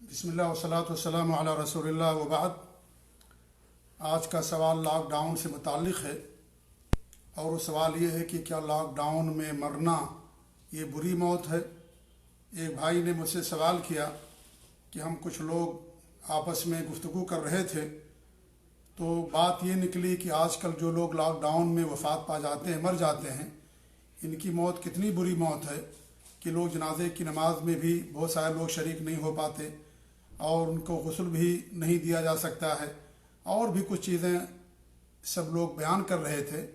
بسم اللہ والصلاۃ والسلام علی رسول اللہ وبعد۔ آج کا سوال لاک ڈاؤن سے متعلق ہے، اور وہ سوال یہ ہے کہ کیا لاک ڈاؤن میں مرنا یہ بری موت ہے؟ ایک بھائی نے مجھ سے سوال کیا کہ ہم کچھ لوگ آپس میں گفتگو کر رہے تھے، تو بات یہ نکلی کہ آج کل جو لوگ لاک ڈاؤن میں وفات پا جاتے ہیں، مر جاتے ہیں، ان کی موت کتنی بری موت ہے کہ لوگ جنازے کی نماز میں بھی بہت سارے لوگ شریک نہیں ہو پاتے، اور ان کو غسل بھی نہیں دیا جا سکتا ہے، اور بھی کچھ چیزیں سب لوگ بیان کر رہے تھے۔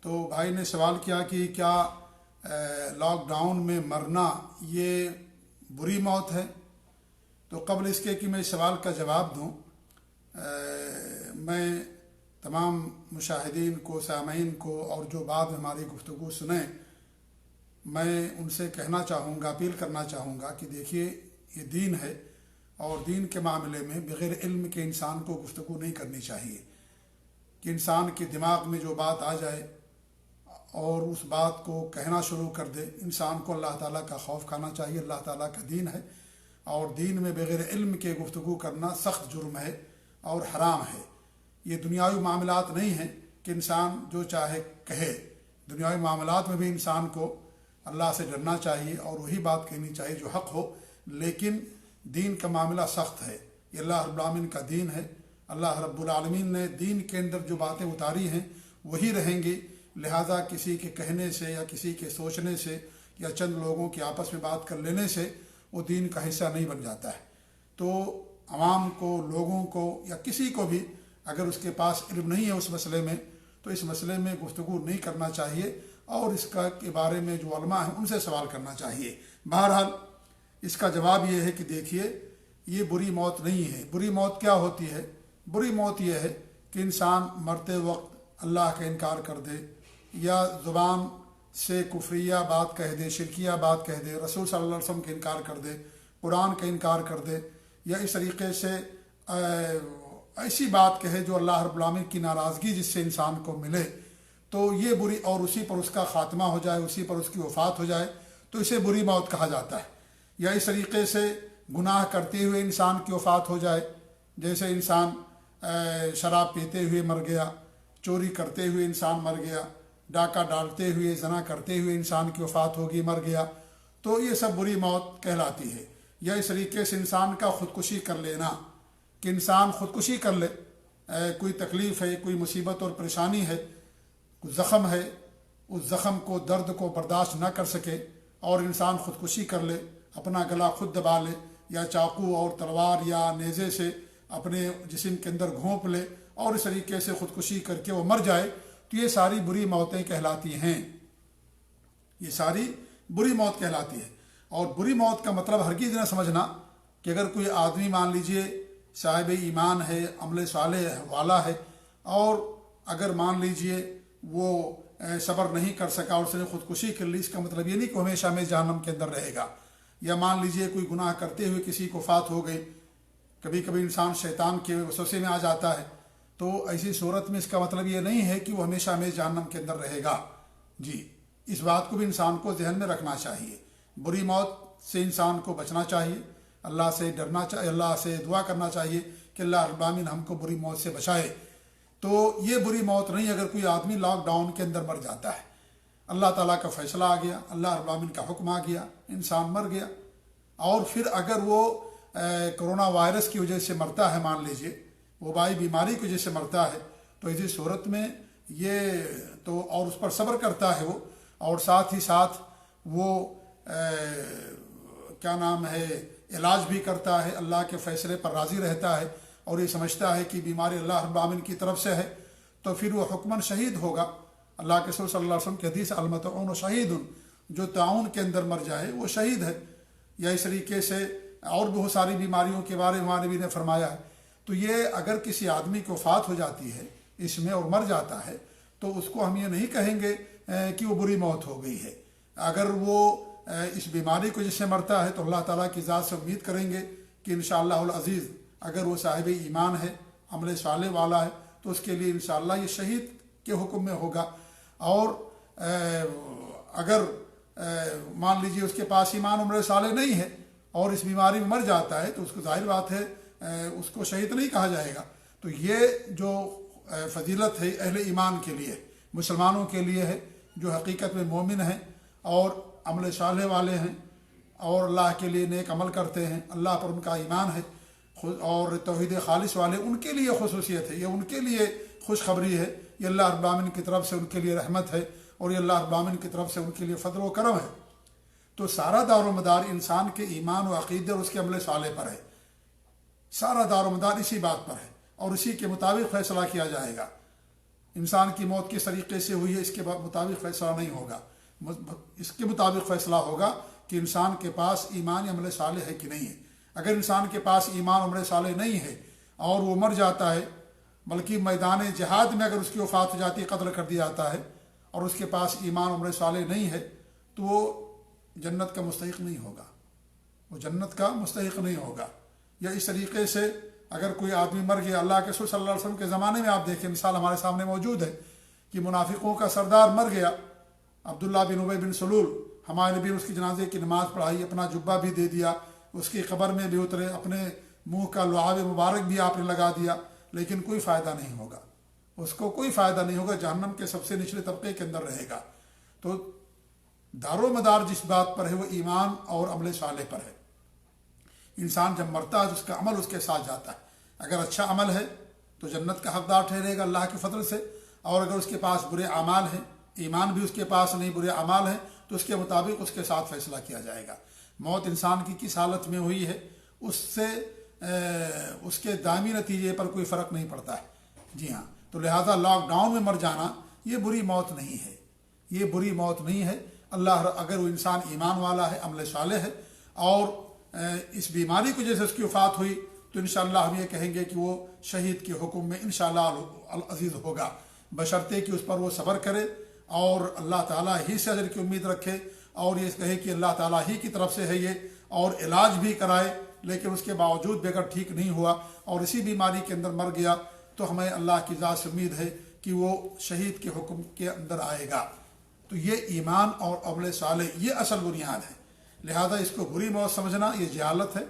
تو بھائی نے سوال کیا کہ کیا لاک ڈاؤن میں مرنا یہ بری موت ہے؟ تو قبل اس کے کہ میں اس سوال کا جواب دوں، میں تمام مشاہدین کو، سامعین کو، اور جو بعد میں ہماری گفتگو سنیں، میں ان سے کہنا چاہوں گا، اپیل کرنا چاہوں گا کہ دیکھیے، یہ دین ہے، اور دین کے معاملے میں بغیر علم کے انسان کو گفتگو نہیں کرنی چاہیے، کہ انسان کے دماغ میں جو بات آ جائے اور اس بات کو کہنا شروع کر دے۔ انسان کو اللہ تعالیٰ کا خوف کھانا چاہیے، اللہ تعالیٰ کا دین ہے، اور دین میں بغیر علم کے گفتگو کرنا سخت جرم ہے اور حرام ہے۔ یہ دنیاوی معاملات نہیں ہیں کہ انسان جو چاہے کہے، دنیاوی معاملات میں بھی انسان کو اللہ سے ڈرنا چاہیے اور وہی بات کہنی چاہیے جو حق ہو، لیکن دین کا معاملہ سخت ہے۔ یہ اللہ رب العالمین کا دین ہے، اللہ رب العالمین نے دین کے اندر جو باتیں اتاری ہیں وہی رہیں گی، لہٰذا کسی کے کہنے سے یا کسی کے سوچنے سے یا چند لوگوں کے آپس میں بات کر لینے سے وہ دین کا حصہ نہیں بن جاتا ہے۔ تو عوام کو، لوگوں کو، یا کسی کو بھی اگر اس کے پاس علم نہیں ہے اس مسئلے میں، تو اس مسئلے میں گفتگو نہیں کرنا چاہیے، اور اس کے بارے میں جو علماء ہیں ان سے سوال کرنا چاہیے۔ بہرحال اس کا جواب یہ ہے کہ دیکھیے، یہ بری موت نہیں ہے۔ بری موت کیا ہوتی ہے؟ بری موت یہ ہے کہ انسان مرتے وقت اللہ کا انکار کر دے، یا زبان سے کفریہ بات کہہ دے، شرکیہ بات کہہ دے، رسول صلی اللہ علیہ وسلم کا انکار کر دے، قرآن کا انکار کر دے، یا اس طریقے سے ایسی بات کہے جو اللہ رب العالمین کی ناراضگی جس سے انسان کو ملے، تو یہ بری، اور اسی پر اس کا خاتمہ ہو جائے، اسی پر اس کی وفات ہو جائے، تو اسے بری موت کہا جاتا ہے۔ یا اس طریقے سے گناہ کرتے ہوئے انسان کی وفات ہو جائے، جیسے انسان شراب پیتے ہوئے مر گیا، چوری کرتے ہوئے انسان مر گیا، ڈاکہ ڈالتے ہوئے، زنا کرتے ہوئے انسان کی وفات ہوگی، مر گیا، تو یہ سب بری موت کہلاتی ہے۔ یا اس طریقے سے انسان کا خودکشی کر لینا، کہ انسان خودکشی کر لے، کوئی تکلیف ہے، کوئی مصیبت اور پریشانی ہے، کوئی زخم ہے، اس زخم کو، درد کو برداشت نہ کر سکے اور انسان خودکشی کر لے، اپنا گلا خود دبا لے، یا چاقو اور تلوار یا نیزے سے اپنے جسم کے اندر گھونپ لے اور اس طریقے سے خودکشی کر کے وہ مر جائے، تو یہ ساری بری موتیں کہلاتی ہیں۔ یہ ساری بری موت کہلاتی ہے۔ اور بری موت کا مطلب ہرگز نہ سمجھنا کہ اگر کوئی آدمی مان لیجئے صاحب ایمان ہے، عمل صالح والا ہے، اور اگر مان لیجئے وہ صبر نہیں کر سکا اور اس نے خودکشی کر لی، اس کا مطلب یہ نہیں کہ ہمیشہ میں جہنم کے اندر رہے گا۔ یا مان لیجئے کوئی گناہ کرتے ہوئے کسی کو وفات ہو گئی، کبھی کبھی انسان شیطان کے وسوسے میں آ جاتا ہے، تو ایسی صورت میں اس کا مطلب یہ نہیں ہے کہ وہ ہمیشہ میں جہنم کے اندر رہے گا۔ جی، اس بات کو بھی انسان کو ذہن میں رکھنا چاہیے۔ بری موت سے انسان کو بچنا چاہیے، اللہ سے ڈرنا چاہیے، اللہ سے دعا کرنا چاہیے کہ اللہ رب العالمین ہم کو بری موت سے بچائے۔ تو یہ بری موت نہیں اگر کوئی آدمی لاک ڈاؤن کے اندر مر جاتا ہے، اللہ تعالیٰ کا فیصلہ آ گیا، اللہ رب العالمین کا حکم آ گیا، انسان مر گیا، اور پھر اگر وہ کرونا وائرس کی وجہ سے مرتا ہے، مان لیجئے وبائی بیماری کی وجہ سے مرتا ہے، تو اسی صورت میں یہ تو، اور اس پر صبر کرتا ہے وہ، اور ساتھ ہی ساتھ وہ کیا نام ہے، علاج بھی کرتا ہے، اللہ کے فیصلے پر راضی رہتا ہے، اور یہ سمجھتا ہے کہ بیماری اللہ رب العالمین کی طرف سے ہے، تو پھر وہ حکماً شہید ہوگا۔ اللہ کے رسول صلی اللہ علیہ وسلم کی حدیث المطعون شہید، جو طاعون کے اندر مر جائے وہ شہید ہے۔ یا اس طریقے سے اور بہت ساری بیماریوں کے بارے میں ہمارے نبی نے فرمایا ہے۔ تو یہ اگر کسی آدمی کی وفات ہو جاتی ہے اس میں اور مر جاتا ہے، تو اس کو ہم یہ نہیں کہیں گے کہ وہ بری موت ہو گئی ہے۔ اگر وہ اس بیماری کو جس سے مرتا ہے تو اللہ تعالیٰ کی ذات سے امید کریں گے کہ انشاءاللہ العزیز اگر وہ صاحب ایمان ہے، عمل صالح والا ہے، تو اس کے لیے انشاءاللہ یہ شہید کے حکم میں ہوگا۔ اور اگر مان لیجیے اس کے پاس ایمان عمل صالح نہیں ہے، اور اس بیماری میں مر جاتا ہے تو اس کو ظاہر بات ہے اس کو شہید نہیں کہا جائے گا۔ تو یہ جو فضیلت ہے اہل ایمان کے لیے، مسلمانوں کے لیے ہے جو حقیقت میں مومن ہیں اور عمل صالح والے ہیں اور اللہ کے لیے نیک عمل کرتے ہیں، اللہ پر ان کا ایمان ہے اور توحید خالص والے، ان کے لیے خصوصیت ہے، یہ ان کے لیے خوشخبری ہے، یہ اللہ رب العالمین کی طرف سے ان کے لیے رحمت ہے اور یہ اللہ رب العالمین کی طرف سے ان کے لیے فضل و کرم ہے۔ تو سارا دار و مدار انسان کے ایمان و عقیدے اور اس کے عمل صالح پر ہے، سارا دار و مدار اسی بات پر ہے اور اسی کے مطابق فیصلہ کیا جائے گا۔ انسان کی موت کس طریقے سے ہوئی ہے اس کے مطابق فیصلہ نہیں ہوگا، اس کے مطابق فیصلہ ہوگا کہ انسان کے پاس ایمان یا عمل صالح ہے کہ نہیں ہے۔ اگر انسان کے پاس ایمان عمل صالح نہیں ہے اور وہ مر جاتا ہے، بلکہ میدان جہاد میں اگر اس کی وفات ہو جاتی ہے، قتل کر دیا جاتا ہے اور اس کے پاس ایمان عمل صالح نہیں ہے تو وہ جنت کا مستحق نہیں ہوگا، وہ جنت کا مستحق نہیں ہوگا۔ یا اس طریقے سے اگر کوئی آدمی مر گیا، اللہ کے رسول صلی اللہ علیہ وسلم کے زمانے میں آپ دیکھیں، مثال ہمارے سامنے موجود ہے کہ منافقوں کا سردار مر گیا، عبداللہ بن ابی بن سلول، ہمارے نبی نے اس کی جنازے کی نماز پڑھائی، اپنا جبہ بھی دے دیا، اس کی قبر میں بھی اترے، اپنے منہ کا لعاب مبارک بھی آپ نے لگا دیا، لیکن کوئی فائدہ نہیں ہوگا، اس کو کوئی فائدہ نہیں ہوگا، جہنم کے سب سے نچلے طبقے کے اندر رہے گا۔ تو دار و مدار جس بات پر ہے وہ ایمان اور عمل صالح پر ہے۔ انسان جب مرتا ہے اس کا عمل اس کے ساتھ جاتا ہے، اگر اچھا عمل ہے تو جنت کا حقدار ٹھہرے گا اللہ کے فضل سے، اور اگر اس کے پاس برے اعمال ہیں، ایمان بھی اس کے پاس نہیں، برے اعمال ہیں، تو اس کے مطابق اس کے ساتھ فیصلہ کیا جائے گا۔ موت انسان کی کس حالت میں ہوئی ہے اس سے اس کے دائمی نتیجے پر کوئی فرق نہیں پڑتا ہے۔ جی ہاں، تو لہٰذا لاک ڈاؤن میں مر جانا یہ بری موت نہیں ہے، یہ بری موت نہیں ہے۔ اللہ اگر وہ انسان ایمان والا ہے، عمل صالح ہے اور اس بیماری کو جیسے اس کی وفات ہوئی تو انشاءاللہ ہم یہ کہیں گے کہ وہ شہید کے حکم میں انشاءاللہ العزیز ہوگا، بشرطے کہ اس پر وہ صبر کرے اور اللہ تعالیٰ ہی سے اجر کی امید رکھے اور یہ کہے کہ اللہ تعالیٰ ہی کی طرف سے ہے یہ، اور علاج بھی کرائے، لیکن اس کے باوجود بھی اگر ٹھیک نہیں ہوا اور اسی بیماری کے اندر مر گیا تو ہمیں اللہ کی ذات سے امید ہے کہ وہ شہید کے حکم کے اندر آئے گا۔ تو یہ ایمان اور عمل صالح یہ اصل بنیاد ہے، لہذا اس کو بری موت سمجھنا یہ جہالت ہے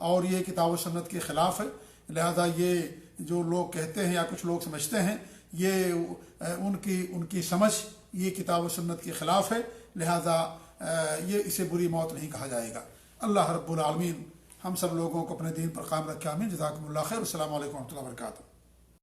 اور یہ کتاب و سنت کے خلاف ہے۔ لہذا یہ جو لوگ کہتے ہیں یا کچھ لوگ سمجھتے ہیں یہ ان کی سمجھ یہ کتاب و سنت کے خلاف ہے، لہذا یہ اسے بری موت نہیں کہا جائے گا۔ اللہ رب العالمین ہم سب لوگوں کو اپنے دین پر قائم رکھے، آمین۔ جزاکم اللہ خیر، السلام علیکم ورحمۃ اللہ وبرکاتہ۔